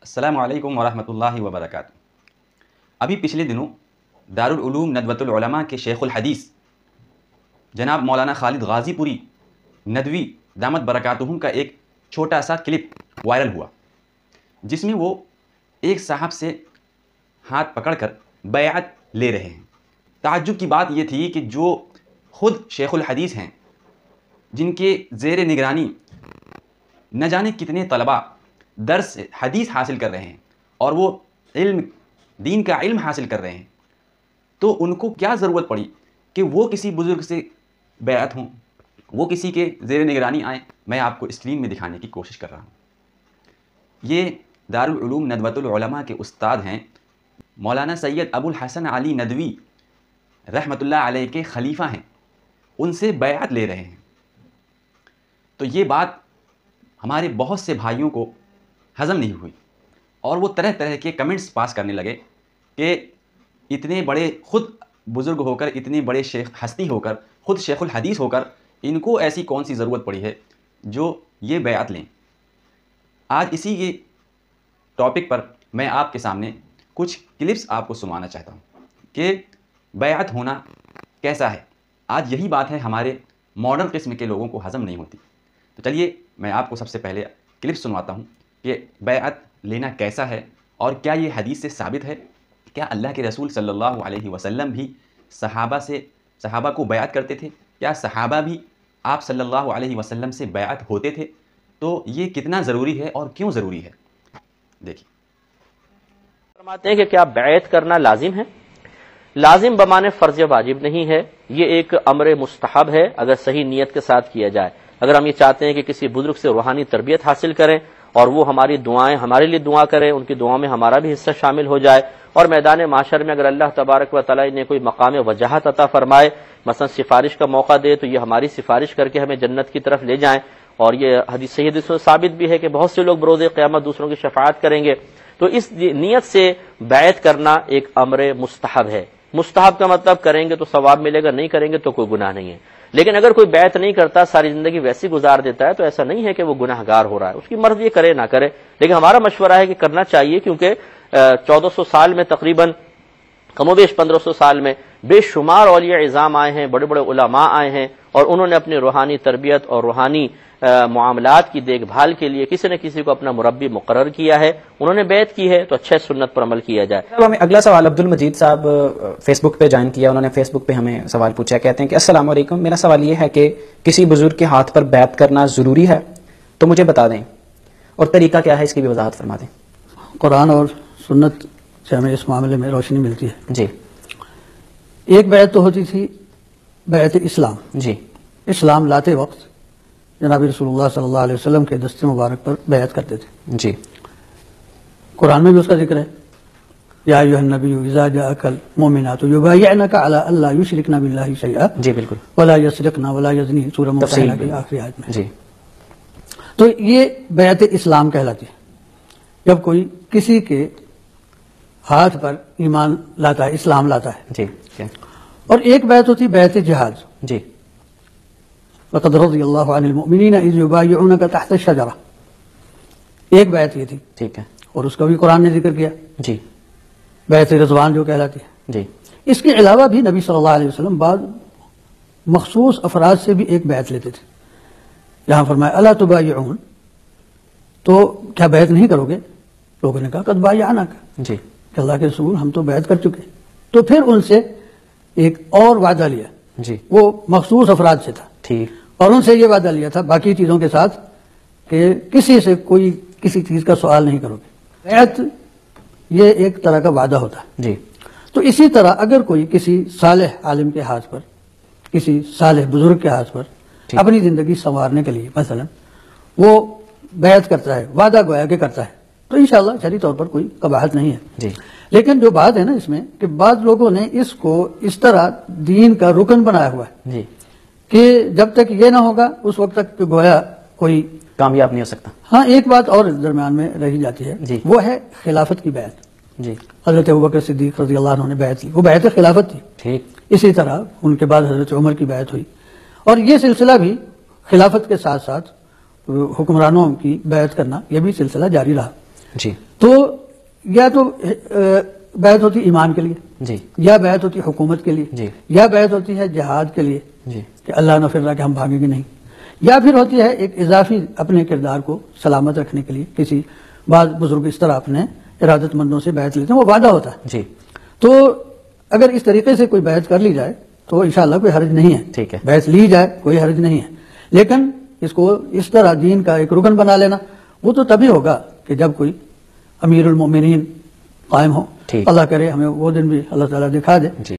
السلام علیکم ورحمۃ اللہ وبرکاتہ۔ ابھی پچھلے دنوں دارالعلوم ندوۃ العلماء کے شیخ الحدیث جناب مولانا خالد غازی پوری ندوی دامت برکاتہم کا ایک چھوٹا سا کلپ وائرل ہوا، جس میں وہ ایک صاحب سے ہاتھ پکڑ کر بیعت لے رہے ہیں۔ تعجب کی بات یہ تھی کہ جو خود شیخ الحدیث ہیں، جن کے زیر نگرانی نہ جانے کتنے طلباء درس حدیث حاصل کر رہے ہیں اور وہ دین کا علم حاصل کر رہے ہیں، تو ان کو کیا ضرورت پڑی کہ وہ کسی بزرگ سے بیعت ہوں، وہ کسی کے زیر نگرانی آئیں۔ میں آپ کو اسکرین میں دکھانے کی کوشش کر رہا ہوں۔ یہ دارالعلوم ندوۃ العلماء کے استاد ہیں مولانا سید ابو الحسن علی ندوی رحمۃ اللہ علیہ کے خلیفہ ہیں، ان سے بیعت لے رہے ہیں۔ تو یہ بات ہمارے بہت سے بھائیوں کو ہضم نہیں ہوئی اور وہ طرح طرح کے کمنٹس پاس کرنے لگے کہ اتنے بڑے خود بزرگ ہو کر، اتنے بڑے شیخ ہستی ہو کر، خود شیخ الحدیث ہو کر، ان کو ایسی کون سی ضرورت پڑی ہے جو یہ بیعت لیں۔ آج اسی کے ٹاپک پر میں آپ کے سامنے کچھ کلپس آپ کو سنوانا چاہتا ہوں کہ بیعت ہونا کیسا ہے۔ آج یہی بات ہے ہمارے ماڈرن قسم کے لوگوں کو ہضم نہیں ہوتی۔ تو چلیے میں آپ کو سب سے پہلے کلپ سنواتا ہوں کہ بیعت لینا کیسا ہے اور کیا یہ حدیث سے ثابت ہے۔ کیا اللہ کے رسول صلی اللہ علیہ وسلم بھی صحابہ کو بیعت کرتے تھے؟ کیا صحابہ بھی آپ صلی اللہ علیہ وسلم سے بیعت ہوتے تھے؟ تو یہ کتنا ضروری ہے اور کیوں ضروری ہے، دیکھیے۔ فرماتے ہیں کہ کیا بیعت کرنا لازم ہے؟ لازم بمانے فرض یا واجب نہیں ہے، یہ ایک امر مستحب ہے اگر صحیح نیت کے ساتھ کیا جائے۔ اگر ہم یہ چاہتے ہیں کہ کسی بزرگ سے روحانی تربیت حاصل کریں اور وہ ہماری دعائیں ہمارے لیے دعا کریں، ان کی دعاؤں میں ہمارا بھی حصہ شامل ہو جائے، اور میدان معاشر میں اگر اللہ تبارک و تعالی نے کوئی مقام وجاہت عطا فرمائے، مثلا سفارش کا موقع دے، تو یہ ہماری سفارش کر کے ہمیں جنت کی طرف لے جائیں۔ اور یہ حدیث صحیح حدیث میں ثابت بھی ہے کہ بہت سے لوگ بروز قیامت دوسروں کی شفاعت کریں گے۔ تو اس نیت سے بیعت کرنا ایک امر مستحب ہے۔ مستحب کا مطلب کریں گے تو ثواب ملے گا، نہیں کریں گے تو کوئی گناہ نہیں ہے۔ لیکن اگر کوئی بیعت نہیں کرتا، ساری زندگی ویسی گزار دیتا ہے، تو ایسا نہیں ہے کہ وہ گناہ گار ہو رہا ہے، اس کی مرضی کرے نہ کرے، لیکن ہمارا مشورہ ہے کہ کرنا چاہیے، کیونکہ 1400 سال میں تقریباً کم و بیش 1500 سال میں بے شمار اولیاء عظام آئے ہیں، بڑے بڑے علماء آئے ہیں، اور انہوں نے اپنی روحانی تربیت اور روحانی معاملات کی دیکھ بھال کے لیے کسی نہ کسی کو اپنا مربی مقرر کیا ہے، انہوں نے بیعت کی ہے، تو اچھے سنت پر عمل کیا جائے۔ ہمیں اگلا سوال عبد المجید صاحب فیس بک پہ جوائن کیا، انہوں نے فیس بک پہ ہمیں سوال پوچھا، کہتے ہیں کہ السلام علیکم، میرا سوال یہ ہے کہ کسی بزرگ کے ہاتھ پر بیعت کرنا ضروری ہے تو مجھے بتا دیں، اور طریقہ کیا ہے اس کی بھی وضاحت فرما دیں۔ قرآن اور سنت سے ہمیں اس معاملے میں روشنی ملتی ہے۔ جی، ایک بیعت تو ہوتی تھی بیعت اسلام۔ جی، اسلام لاتے وقت جناب رسول اللہ صلی اللہ علیہ وسلم کے دست مبارک پر بیعت کرتے تھے۔ جی، قرآن میں بھی اس کا ذکر ہے، یا ایھا النبی اذا جاءک المؤمنات یبایعنک علی الا یشرکن باللہ شیئا جی بالکل، ولا یسرقن ولا یزنین، سورہ ممتحنہ کی آخری آیت میں۔ جی، تو یہ بیعت اسلام کہلاتی ہے، جب کوئی کسی کے ہاتھ پر ایمان لاتا ہے، اسلام لاتا ہے۔ جی، اور ایک بیعت ہوتی بیعت جہاد۔ جی، لقد رضی اللہ عن المؤمنین اذ یبایعونک تحت الشجرہ، ایک بیعت یہ تھی، ٹھیک ہے، اور اس کا بھی قرآن نے ذکر کیا، جی، بیعت رضوان جو کہلاتی ہے۔ جی، اس کے علاوہ بھی نبی صلی اللہ علیہ وسلم بعض مخصوص افراد سے بھی ایک بیعت لیتے تھے، جہاں فرمایا الا تبایعون، تو کیا بیعت نہیں کرو گے؟ لوگوں نے کہا قد بایعناک، جی، کہ اللہ کے رسول ہم تو بیعت کر چکے۔ تو پھر ان سے ایک اور وعدہ لیا، جی، وہ مخصوص افراد سے تھا، ٹھیک، اور ان سے یہ وعدہ لیا تھا باقی چیزوں کے ساتھ کہ کسی سے کوئی کسی چیز کا سوال نہیں کرو گے۔ بیعت یہ ایک طرح کا وعدہ ہوتا ہے۔ جی، تو اسی طرح اگر کوئی کسی صالح عالم کے ہاتھ پر، کسی صالح بزرگ کے ہاتھ پر اپنی زندگی سنوارنے کے لیے مثلا وہ بیعت کرتا ہے، وعدہ گویا کہ کرتا ہے، تو انشاءاللہ شرعی طور پر کوئی قباحت نہیں ہے۔ جی، لیکن جو بات ہے نا اس میں کہ بعض لوگوں نے اس کو اس طرح دین کا رکن بنایا ہوا ہے جی، کہ جب تک یہ نہ ہوگا اس وقت تک کہ گویا کوئی کامیاب نہیں ہو سکتا۔ ہاں ایک بات اور درمیان میں رہی جاتی ہے، جی، وہ ہے خلافت کی بیعت۔ جی، حضرت ابوبکر صدیق رضی اللہ عنہ نے بیعت لی، وہ بیعت خلافت تھی۔ ٹھیک، اسی طرح ان کے بعد حضرت عمر کی بیعت ہوئی، اور یہ سلسلہ بھی خلافت کے ساتھ ساتھ حکمرانوں کی بیعت کرنا یہ بھی سلسلہ جاری رہا۔ جی، تو یا تو بیعت ہوتی ایمان کے لیے، جی یا بیعت ہوتی حکومت کے لیے، جی یا بیعت ہوتی ہے جہاد کے لیے جی کہ اللہ نہ فرا کہ ہم بھاگیں گے نہیں، یا پھر ہوتی ہے ایک اضافی اپنے کردار کو سلامت رکھنے کے لیے. کسی بعض بزرگ اس طرح اپنے ارادت مندوں سے بیعت لیتے ہیں، وہ وعدہ ہوتا ہے. جی تو اگر اس طریقے سے کوئی بیعت کر لی جائے تو انشاءاللہ کوئی حرج نہیں ہے. ٹھیک ہے. بیعت لی جائے کوئی حرج نہیں ہے، لیکن اس کو اس طرح دین کا ایک رکن بنا لینا وہ تو تبھی ہوگا کہ جب کوئی امیر المومنین قائم ہو. ٹھیک. اللہ کرے ہمیں وہ دن بھی اللہ تعالیٰ دکھا دے. جی